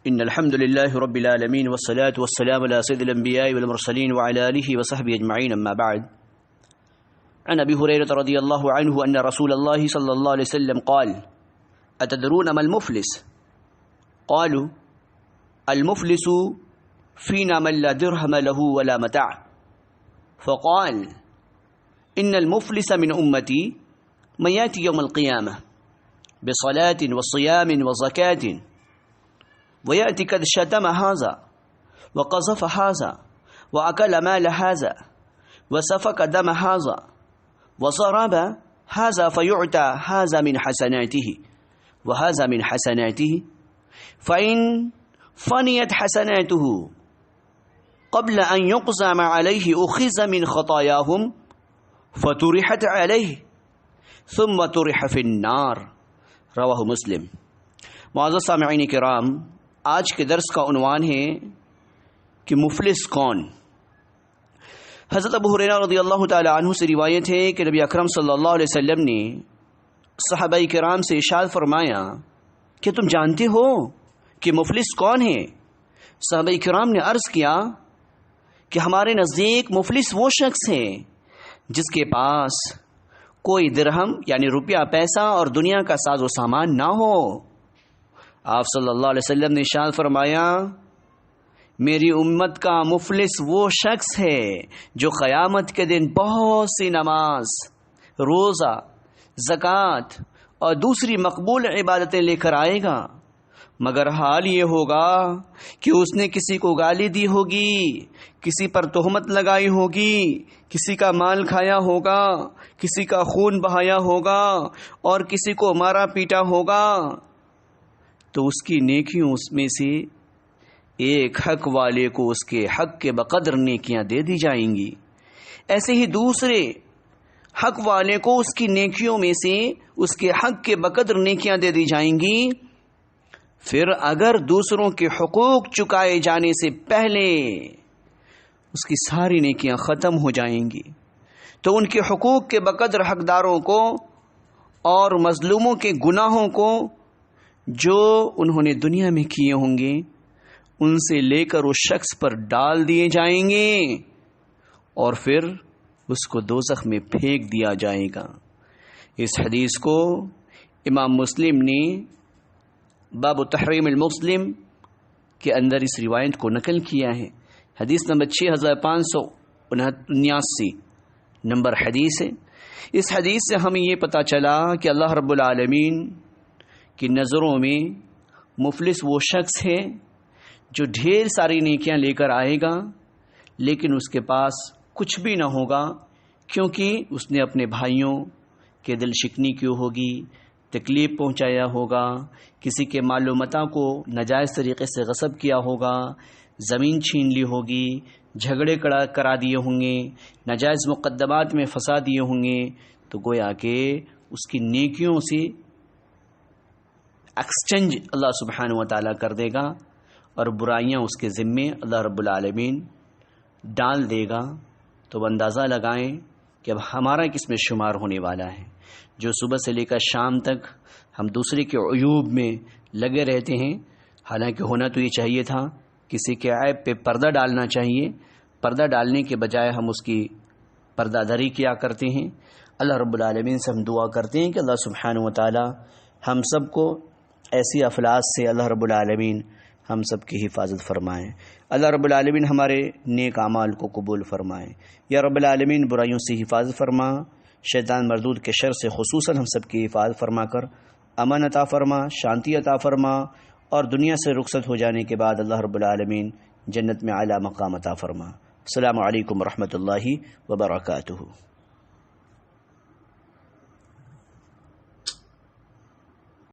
إن الحمد لله رب العالمين والصلاة والسلام على سيد الأنبياء والمرسلين وعلى آله وصحبه أجمعين أما بعد. عن أبي هريرة رضي الله عنه أن رسول الله صلى الله عليه وسلم قال: أتدرون ما المفلس؟ قالوا: المفلس فينا من لا درهم له ولا متاع. فقال: إن المفلس من أمتي من يأتي يوم القيامة بصلاة وصيام وزكاة ويأتي قد شتم هذا وقذف هذا وأكل مال هذا وسفك دم هذا وضرب هذا فيعطى هذا من حسناته وهذا من حسناته، فإن فنيت حسناته قبل أن يقسم عليه أخذ من خطاياهم فطرحت عليه ثم طرح في النار. رواہ مسلم. معزز سامعین کرام، آج کے درس کا عنوان ہے کہ مفلس کون. حضرت ابو ہریرہ رضی اللہ تعالی عنہ سے روایت ہے کہ نبی اکرم صلی اللہ علیہ وسلم نے صحابہ کرام سے ارشاد فرمایا کہ تم جانتے ہو کہ مفلس کون ہے؟ صحابہ کرام نے عرض کیا کہ ہمارے نزدیک مفلس وہ شخص ہے جس کے پاس کوئی درہم یعنی روپیہ پیسہ اور دنیا کا ساز و سامان نہ ہو. آپ صلی اللہ علیہ وسلم نے ارشاد فرمایا میری امت کا مفلس وہ شخص ہے جو قیامت کے دن بہت سی نماز، روزہ، زکوٰۃ اور دوسری مقبول عبادتیں لے کر آئے گا، مگر حال یہ ہوگا کہ اس نے کسی کو گالی دی ہوگی، کسی پر تہمت لگائی ہوگی، کسی کا مال کھایا ہوگا، کسی کا خون بہایا ہوگا اور کسی کو مارا پیٹا ہوگا، تو اس کی نیکیوں اس میں سے ایک حق والے کو اس کے حق کے بقدر نیکیاں دے دی جائیں گی. ایسے ہی دوسرے حق والے کو اس کی نیکیوں میں سے اس کے حق کے بقدر نیکیاں دے دی جائیں گی. پھر اگر دوسروں کے حقوق چکائے جانے سے پہلے اس کی ساری نیکیاں ختم ہو جائیں گی تو ان کے حقوق کے بقدر حقداروں کو اور مظلوموں کے گناہوں کو جو انہوں نے دنیا میں کیے ہوں گے ان سے لے کر اس شخص پر ڈال دیے جائیں گے اور پھر اس کو دوزخ میں پھینک دیا جائے گا. اس حدیث کو امام مسلم نے باب تحریم المسلم کے اندر اس روایت کو نقل کیا ہے. حدیث نمبر 6579 نمبر حدیث ہے. اس حدیث سے ہمیں یہ پتہ چلا کہ اللہ رب العالمین کی نظروں میں مفلس وہ شخص ہے جو ڈھیر ساری نیکیاں لے کر آئے گا لیکن اس کے پاس کچھ بھی نہ ہوگا، کیونکہ اس نے اپنے بھائیوں کے دل شکنی کی ہوگی، تکلیف پہنچایا ہوگا، کسی کے مال و متاع کو ناجائز طریقے سے غصب کیا ہوگا، زمین چھین لی ہوگی، جھگڑے کرا دیے ہوں گے، ناجائز مقدمات میں پھنسا دیے ہوں گے، تو گویا کہ اس کی نیکیوں سے ایکسچینج اللہ سبحانہ و تعالیٰ کر دے گا اور برائیاں اس کے ذمے اللہ رب العالمین ڈال دے گا. تو اندازہ لگائیں کہ اب ہمارا کس میں شمار ہونے والا ہے. جو صبح سے لے کر شام تک ہم دوسرے کے عیوب میں لگے رہتے ہیں، حالانکہ ہونا تو یہ چاہیے تھا کسی کے عیب پہ پردہ ڈالنا چاہیے، پردہ ڈالنے کے بجائے ہم اس کی پردہ دری کیا کرتے ہیں. اللہ رب العالمین سے ہم دعا کرتے ہیں کہ اللہ سبحانہ و تعالی ہم سب کو ایسی افلاس سے اللہ رب العالمین ہم سب کی حفاظت فرمائیں. اللہ رب العالمین ہمارے نیک اعمال کو قبول فرمائیں. یا رب العالمین برائیوں سے حفاظت فرما، شیطان مردود کے شر سے خصوصاً ہم سب کی حفاظت فرما کر امن عطا فرما، شانتی عطا فرما اور دنیا سے رخصت ہو جانے کے بعد اللہ رب العالمین جنت میں اعلیٰ مقام عطا فرما. السلام علیکم ورحمۃ اللہ وبرکاتہ.